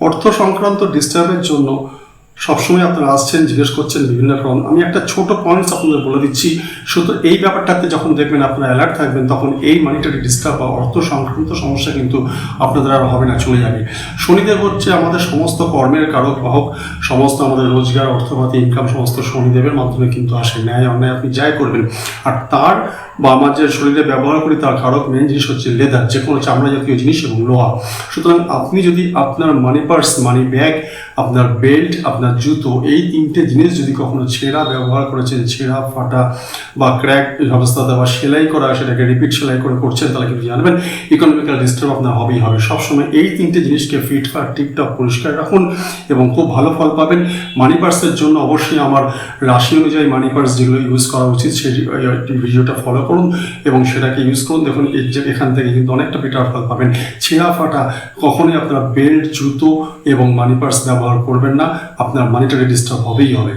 অর্থ সংক্রান্ত ডিস্টার্বের জন্য সবসময় আপনারা আসছেন, জিজ্ঞেস করছেন বিভিন্ন কারণ। আমি একটা ছোট পয়েন্টস আপনাদের বলে দিচ্ছি, শুধু এই ব্যাপারটাতে যখন দেখবেন আপনারা অ্যালার্ট থাকবেন, তখন এই মানিটারি ডিস্টার্ব বা অর্থ সংক্রান্ত সমস্যা কিন্তু আপনাদের আর হবে না, চলে যাবে। শনিদেব হচ্ছে আমাদের সমস্ত কর্মের কারক বাহক, সমস্ত আমাদের রোজগার, অর্থপাতি, ইনকাম সমস্ত শনিদেবের মাধ্যমে কিন্তু আসে। ন্যায় অন্যায় আপনি যাই করবেন, আর তার বা আমার যে শরীরে ব্যবহার করি তার কারক মেন জিনিস হচ্ছে লেদার, যে কোনো চামড়া জাতীয় জিনিস এবং লোহা। সুতরাং আপনি যদি আপনার মানি পার্স, মানি ব্যাগ, আপনার বেল্ট, আপনার জুতো, এই তিনটে জিনিস যদি কখনো ছেঁড়া ব্যবহার করেছেন, ছেঁড়া ফাটা বা ক্র্যাক অবস্থাতে বা সেলাই করা, সেটাকে রিপিট সেলাই করে করছেন, তাহলে কিন্তু জানবেন ইকোনমিক্যাল ডিস্টার্ব আপনার হবেই হবে। সবসময় এই তিনটে জিনিসকে ফিটফাট টিপটপ পরিষ্কার রাখুন এবং খুব ভালো ফল পাবেন। মানি পার্সের জন্য অবশ্যই আমার রাশি অনুযায়ী মানি পার্স যেগুলো ইউজ করা উচিত সেই ভিডিওটা ফলো করুন এবং সেটাকে ইউজ করুন। দেখুন এখান থেকে কিন্তু অনেকটা বেটার ফল পাবেন। ছেঁড়া ফাটা কখনোই আপনারা বেল্ট, জুতো এবং মানি পার্স ব্যবহার করবেন না, আপনার মানিটারি ডিস্টার্ব হবেই হবে।